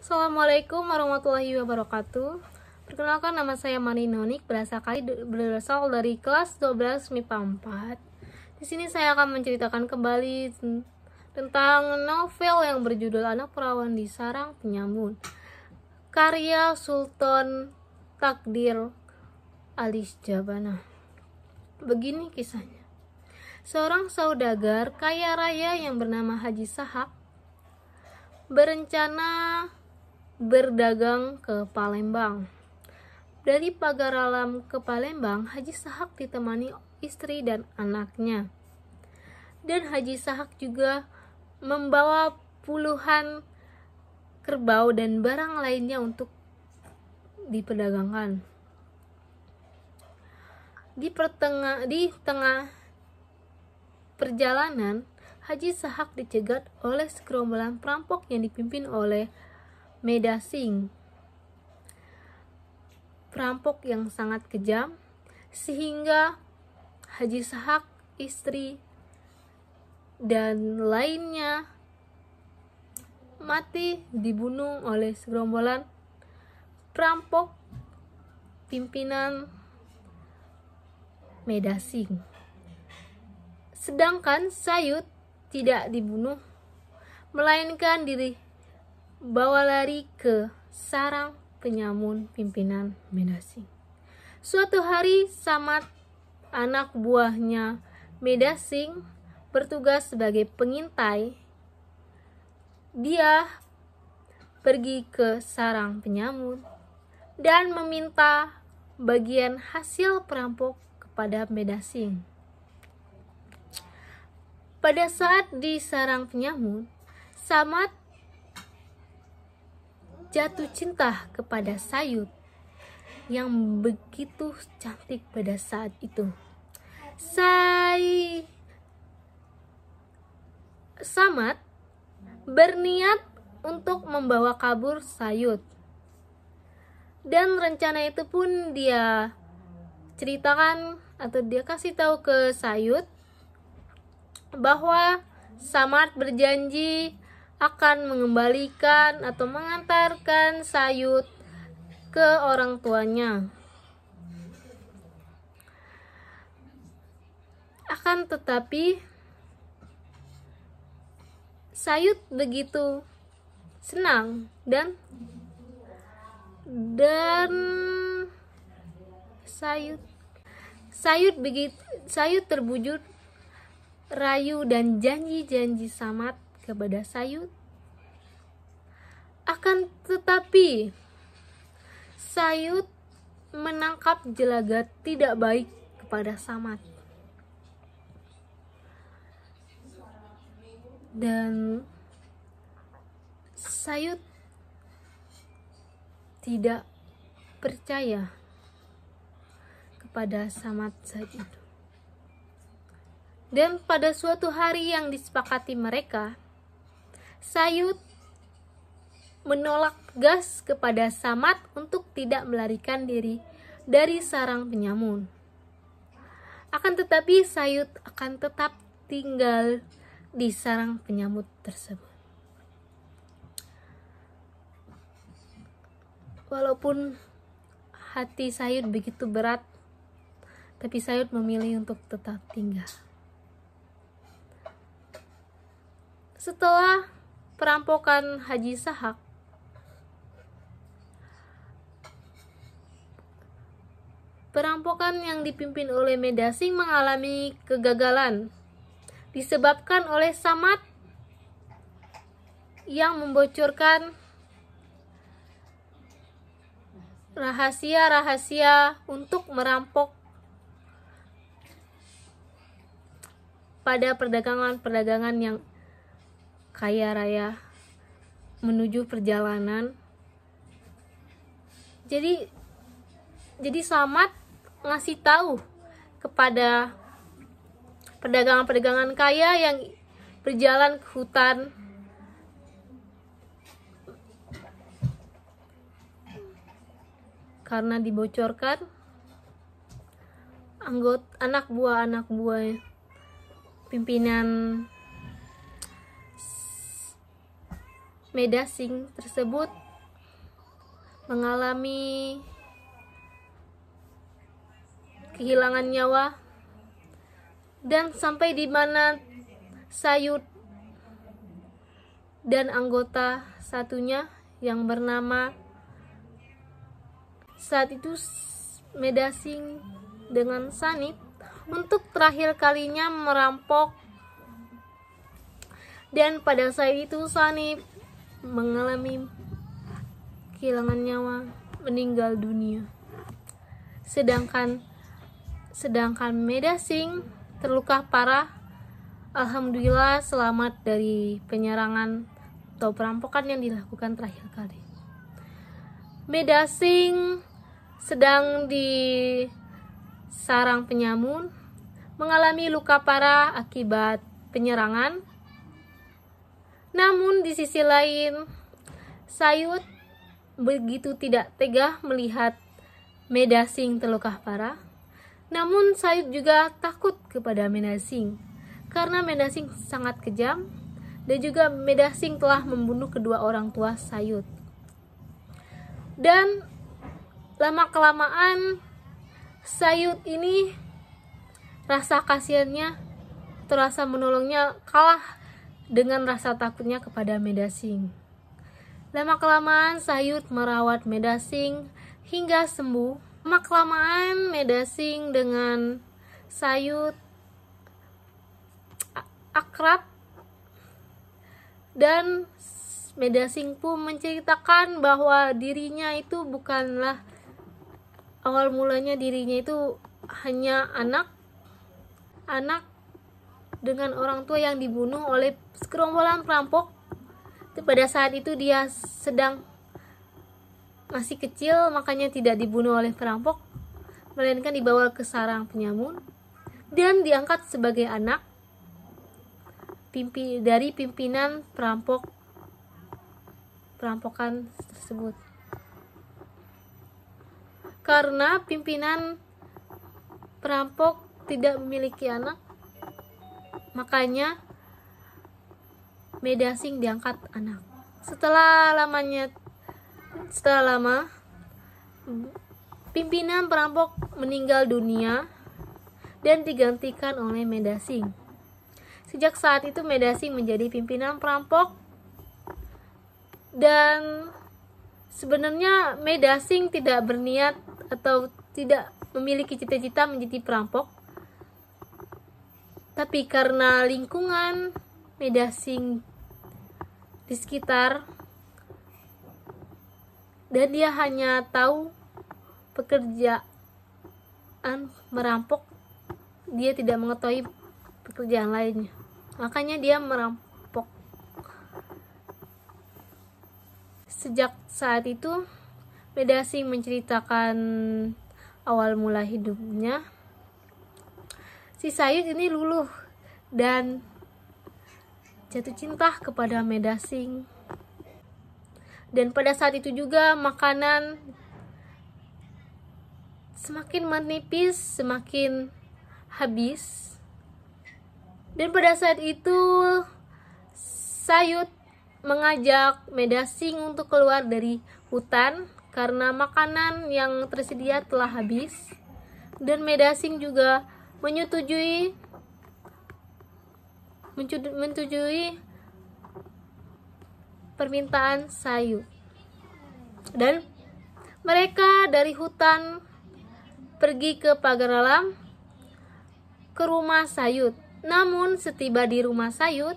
Assalamualaikum warahmatullahi wabarakatuh. Perkenalkan, nama saya Mani Nonik, berasal dari kelas 12 MIPA 4. Di sini saya akan menceritakan kembali tentang novel yang berjudul Anak Perawan di Sarang Penyamun, karya Sultan Takdir Alis Jabana. Begini kisahnya. Seorang saudagar kaya raya yang bernama Haji Sahak berencana berdagang ke Palembang. Dari pagar alam ke Palembang, Haji Sahak ditemani istri dan anaknya. Dan Haji Sahak juga membawa puluhan kerbau dan barang lainnya untuk diperdagangkan. Di tengah perjalanan, Haji Sahak dicegat oleh segerombolan perampok yang dipimpin oleh Meda Singh, perampok yang sangat kejam, sehingga Haji Sahak, istri, dan lainnya mati dibunuh oleh segerombolan perampok pimpinan Meda Singh. Sedangkan Sayud tidak dibunuh, melainkan bawa lari ke sarang penyamun pimpinan Meda Singh. Suatu hari, Samad, anak buahnya Meda Singh, bertugas sebagai pengintai. Dia pergi ke sarang penyamun dan meminta bagian hasil perampok kepada Meda Singh. Pada saat di sarang penyamun, Samad jatuh cinta kepada Sayud yang begitu cantik pada saat itu. Samad berniat untuk membawa kabur Sayud, dan rencana itu pun dia ceritakan atau dia kasih tahu ke Sayud bahwa Samad berjanji akan mengembalikan atau mengantarkan Sayud ke orang tuanya. Akan tetapi Sayud begitu senang dan Sayud terbujur rayu dan janji-janji Samad kepada Sayud. Akan tetapi Sayud menangkap gelagat tidak baik kepada Samad, dan Sayud tidak percaya kepada Samad saat itu. Dan pada suatu hari yang disepakati mereka, Sayud menolak gas kepada Samad untuk tidak melarikan diri dari sarang penyamun. Akan tetapi Sayud akan tetap tinggal di sarang penyamun tersebut. Walaupun hati Sayud begitu berat, tapi Sayud memilih untuk tetap tinggal. Setelah perampokan Haji Sahak, perampokan yang dipimpin oleh Meda Singh mengalami kegagalan disebabkan oleh Samad yang membocorkan rahasia-rahasia untuk merampok pada perdagangan yang kaya raya menuju perjalanan. Jadi Samad ngasih tahu kepada perdagangan kaya yang berjalan ke hutan karena dibocorkan anak buah pimpinan Meda Singh tersebut mengalami kehilangan nyawa, dan sampai di mana Sayud dan anggota satunya yang bernama saat itu Medasing dengan Sanip untuk terakhir kalinya merampok, dan pada saat itu Sanip mengalami kehilangan nyawa, meninggal dunia. Sedangkan Medasing terluka parah, alhamdulillah selamat dari penyerangan atau perampokan yang dilakukan terakhir kali. Medasing sedang di sarang penyamun, mengalami luka parah akibat penyerangan. Namun di sisi lain, Sayud begitu tidak tega melihat Medasing terluka parah. Namun Sayud juga takut kepada Medasing karena Medasing sangat kejam, dan juga Medasing telah membunuh kedua orang tua Sayud. Dan lama-kelamaan Sayud ini rasa kasihannya atau rasa menolongnya kalah dengan rasa takutnya kepada Medasing. Lama-kelamaan Sayud merawat Medasing hingga sembuh. Lama-kelamaan Medasing dengan Sayud akrab, dan Medasing pun menceritakan bahwa dirinya itu bukanlah awal mulanya, dirinya itu hanya anak dengan orang tua yang dibunuh oleh segerombolan perampok. Pada saat itu dia sedang masih kecil, makanya tidak dibunuh oleh perampok, melainkan dibawa ke sarang penyamun dan diangkat sebagai anak dari pimpinan perampokan tersebut. Karena pimpinan perampok tidak memiliki anak, makanya Medasing diangkat anak. Setelah lama, pimpinan perampok meninggal dunia dan digantikan oleh Medasing. Sejak saat itu Medasing menjadi pimpinan perampok, dan sebenarnya Medasing tidak berniat atau tidak memiliki cita-cita menjadi perampok, tapi karena lingkungan Medasing di sekitar, dan dia hanya tahu pekerjaan merampok, dia tidak mengetahui pekerjaan lainnya, makanya dia merampok. Sejak saat itu Medasing menceritakan awal mula hidupnya. Si Sayud ini luluh dan jatuh cinta kepada Medasing. Dan pada saat itu juga makanan semakin menipis, semakin habis. Dan pada saat itu Sayud mengajak Medasing untuk keluar dari hutan karena makanan yang tersedia telah habis. Dan Medasing juga menyetujui permintaan Sayud, dan mereka dari hutan pergi ke pagar alam ke rumah Sayud. Namun setiba di rumah Sayud,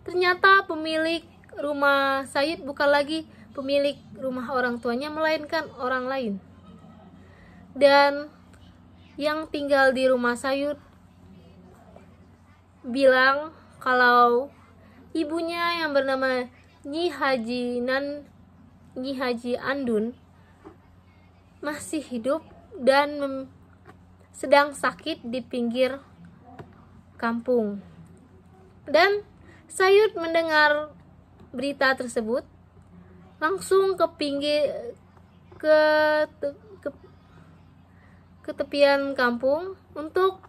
ternyata pemilik rumah Sayud bukan lagi pemilik rumah orang tuanya, melainkan orang lain. Dan yang tinggal di rumah Sayud bilang kalau ibunya yang bernama Nyi Haji Andun masih hidup dan sedang sakit di pinggir kampung. Dan Sayud mendengar berita tersebut, langsung ke tepian kampung untuk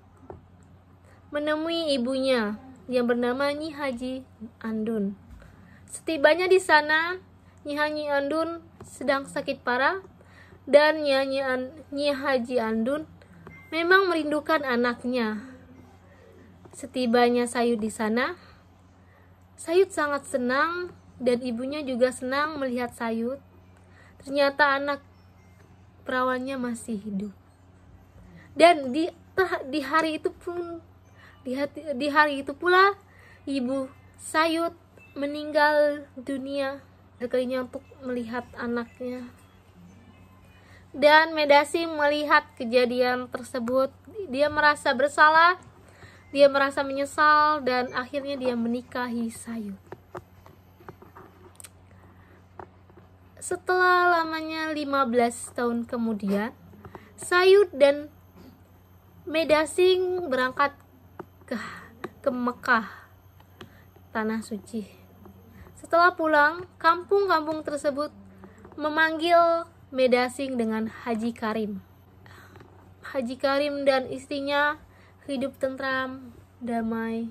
menemui ibunya yang bernama Nyi Haji Andun. Setibanya di sana, Nyi Andun sedang sakit parah dan Nyi Haji Andun memang merindukan anaknya. Setibanya Sayud di sana, Sayud sangat senang dan ibunya juga senang melihat Sayud. Ternyata anak perawannya masih hidup. Dan di hari itu pula ibu Sayud meninggal dunia kalinya untuk melihat anaknya. Dan Medasi melihat kejadian tersebut, dia merasa bersalah, dia merasa menyesal, dan akhirnya dia menikahi Sayud. Setelah lamanya 15 tahun kemudian, Sayud dan Medasing berangkat ke Mekah, tanah suci. Setelah pulang, kampung-kampung tersebut memanggil Medasing dengan Haji Karim. Haji Karim dan istrinya hidup tentram, damai.